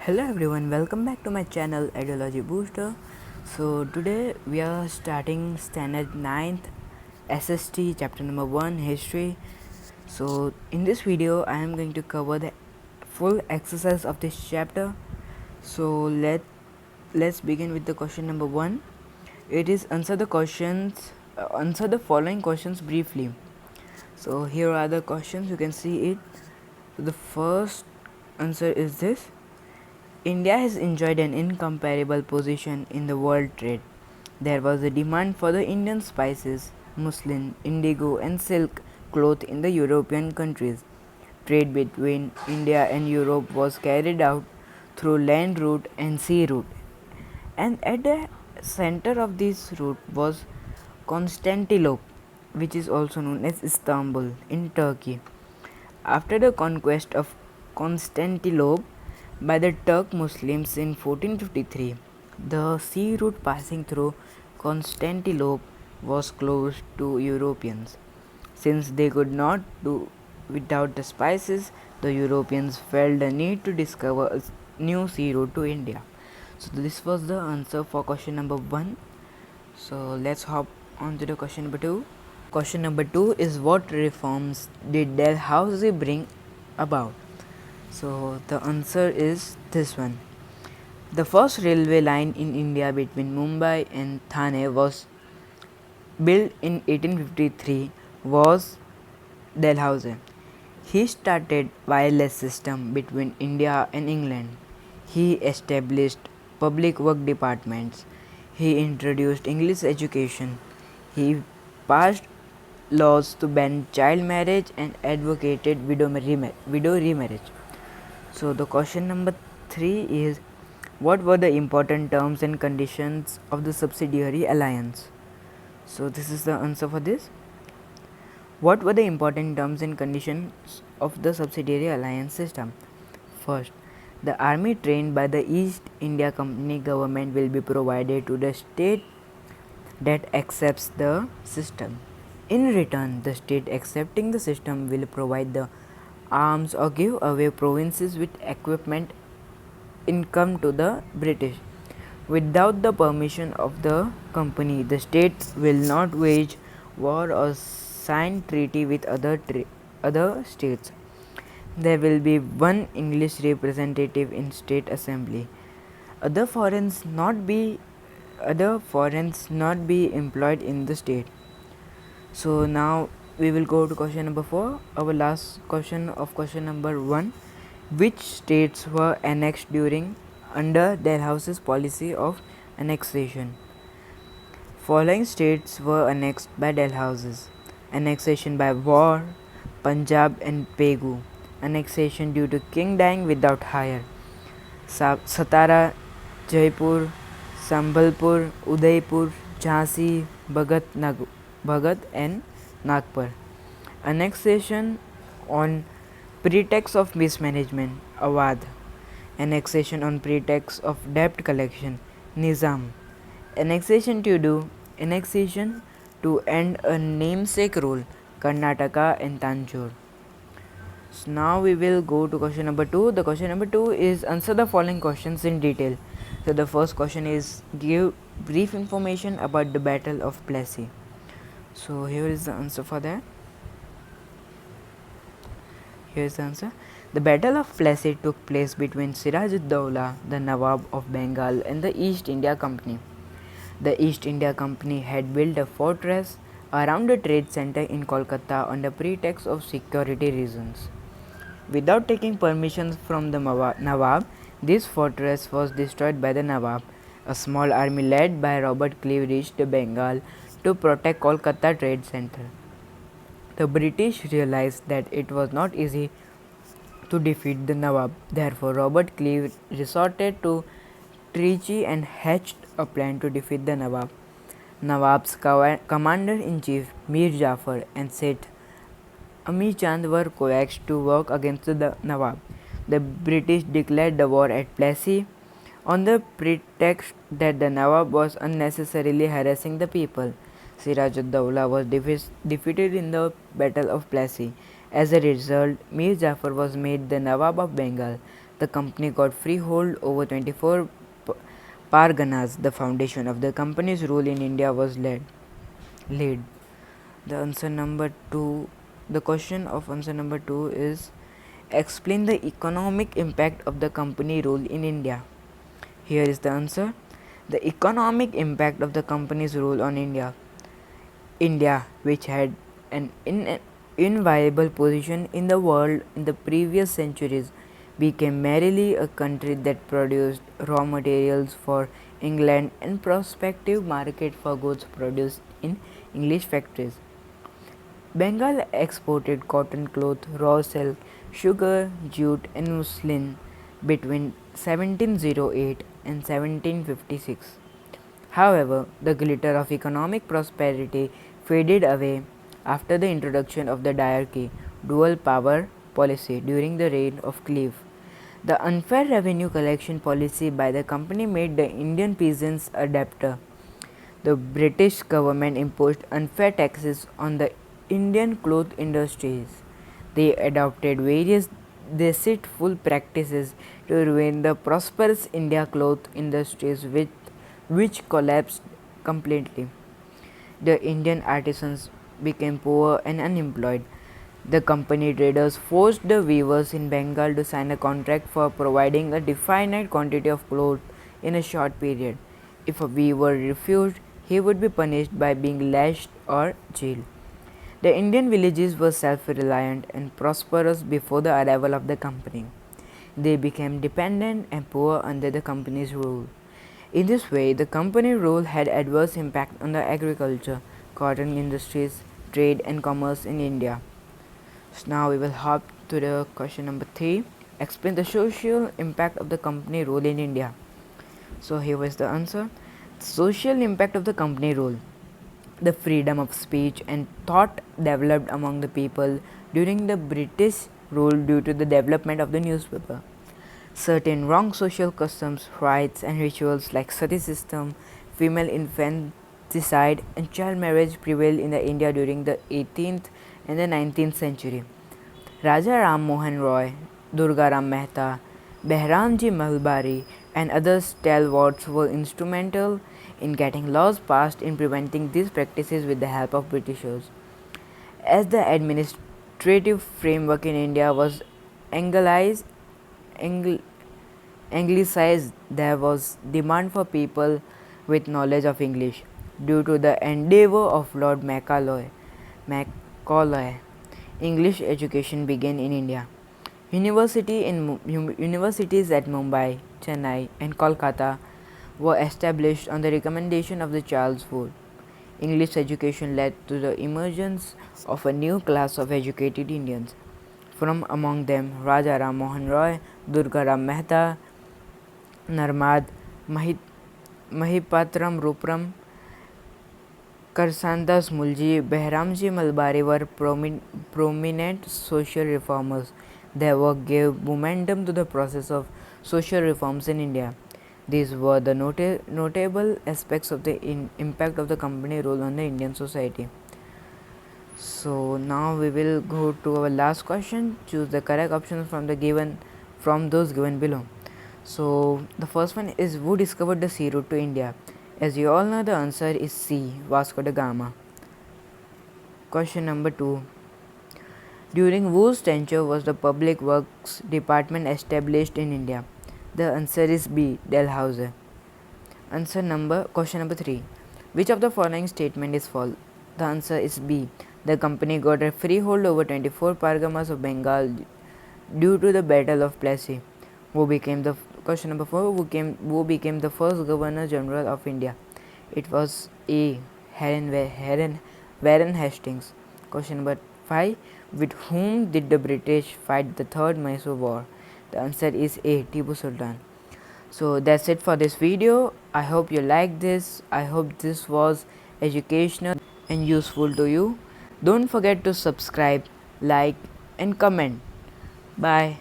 Hello everyone, welcome back to my channel Ideology Booster. So today we are starting standard 9th SST chapter number 1 history. So in this video I am going to cover the full exercise of this chapter. So let's begin with the question number 1. It is answer the following questions briefly. So here are the questions, you can see it. So the first answer is this: India has enjoyed an incomparable position in the world trade. There was a demand for the Indian spices, muslin, indigo, and silk cloth in the European countries. Trade between India and Europe was carried out through land route and sea route, and at the center of this route was Constantinople, which is also known as Istanbul in Turkey. After the conquest of Constantinople by the Turk Muslims in 1453, the sea route passing through Constantinople was closed to Europeans. Since they could not do without the spices, the Europeans felt the need to discover a new sea route to India. So this was the answer for question number 1. So let's hop on to the question number 2. Question number 2 is, what reforms did Dalhousie bring about? So the answer is this one. The first railway line in India between Mumbai and Thane was built in 1853 was Dalhousie. He started wireless system between India and England. He established public work departments. He introduced English education. He passed laws to ban child marriage and advocated widow remarriage. So the question number 3 is, what were the important terms and conditions of the subsidiary alliance? So this is the answer for this. What were the important terms and conditions of the subsidiary alliance system? First, the army trained by the East India Company government will be provided to the state that accepts the system. In return, the state accepting the system will provide the arms or give away provinces with equipment income to the British. Without the permission of the company, the states will not wage war or sign treaty with other states. There will be one English representative in state assembly. Other foreigners not be employed in the state. So now we will go to question number 4, our last question of question number 1. Which states were annexed during under Dalhousie's policy of annexation? Following states were annexed by Dalhousie: annexation by war, Punjab and Pegu; annexation due to king dying without heir, Satara, Jaipur, Sambalpur, Udaipur, Jhansi, Bhagat and Nagpur; annexation on pretext of mismanagement, Awadh; annexation on pretext of debt collection, Nizam; annexation to end a namesake rule, Karnataka and Tanjore. So now we will go to question number 2. The question number 2 is, answer the following questions in detail. So the first question is, give brief information about the Battle of Plassey. So here is the answer for that. Here is the answer. The Battle of Plassey took place between Siraj-ud-Dowlah, the Nawab of Bengal, and the East India Company. The East India Company had built a fortress around a trade center in Kolkata on the pretext of security reasons. Without taking permission from the Nawab, this fortress was destroyed by the Nawab. A small army led by Robert Clive reached Bengal to protect Kolkata trade center. The British realized that it was not easy to defeat the Nawab. Therefore, Robert Clive resorted to treachery and hatched a plan to defeat the Nawab. Nawab's commander-in-chief Mir Jafar and Seth Ami Chand were coaxed to work against the Nawab. The British declared the war at Plassey on the pretext that the Nawab was unnecessarily harassing the people. Siraj-ud-Dowlah was defeated in the Battle of Plassey. As a result, Mir Jafar was made the Nawab of Bengal. the company got freehold over 24 parganas. The foundation of the company's rule in India was laid. The answer number 2, the question of answer number 2 is explain the economic impact of the company rule in India. Here is the answer. The economic impact of the company's rule on India, which had an inviolable position in the world in the previous centuries, became merely a country that produced raw materials for England and prospective market for goods produced in English factories. Bengal exported cotton cloth, raw silk, sugar, jute, and muslin between 1708 and 1756. However, the glitter of economic prosperity faded away after the introduction of the diarchy dual power policy during the reign of Clive. The unfair revenue collection policy by the company made the Indian peasants a debtor. The British government imposed unfair taxes on the Indian cloth industries. They adopted various deceitful practices to ruin the prosperous India cloth industries which collapsed completely. The Indian artisans became poor and unemployed. The company traders forced the weavers in Bengal to sign a contract for providing a definite quantity of cloth in a short period. If a weaver refused, he would be punished by being lashed or jailed. The Indian villages were self-reliant and prosperous before the arrival of the company. They became dependent and poor under the company's rule. In this way, the company rule had adverse impact on the agriculture, cotton industries, trade and commerce in India. So now we will hop to the question number 3. Explain the social impact of the company rule in India. So here is the answer. Social impact of the company rule. The freedom of speech and thought developed among the people during the British rule due to the development of the newspaper. Certain wrong social customs, rites and rituals like sati system, female infanticide and child marriage prevailed in the India during the 18th and the 19th century. Raja Ram Mohan Roy, Durga Ram Mehta, Behramji Malbari and other stalwarts were instrumental in getting laws passed in preventing these practices with the help of Britishers. As the administrative framework in India was anglicized, there was demand for people with knowledge of English. Due to the endeavour of Lord Macaulay, English education began in India. Universities at Mumbai, Chennai and Kolkata were established on the recommendation of the Charles Wood. English education led to the emergence of a new class of educated Indians. From among them, Raja Ram Mohan Roy, Durga Ram Mehta, Narmad, Mahipatram Rupram, Karsandas Mulji, Behramji Malbari were prominent social reformers. Their work gave momentum to the process of social reforms in India. These were the notable aspects of the impact of the company rule on the Indian society. So now we will go to our last question. Choose the correct option from those given below. So the first one is, who discovered the sea route to India? As you all know, the answer is C, Vasco da Gama. Question number 2. During whose tenure was the Public Works Department established in India? The answer is B, Dalhousie. Question number 3. Which of the following statement is false? The answer is B. The company got a freehold over 24 parganas of Bengal due to the Battle of Plassey. Question number 4. Who became the first Governor General of India? It was A, Warren Hastings. Question number 5. With whom did the British fight the Third Mysore War? The answer is A, Tipu Sultan. So that's it for this video. I hope you liked this. I hope this was educational and useful to you. Don't forget to subscribe, like and comment. Bye.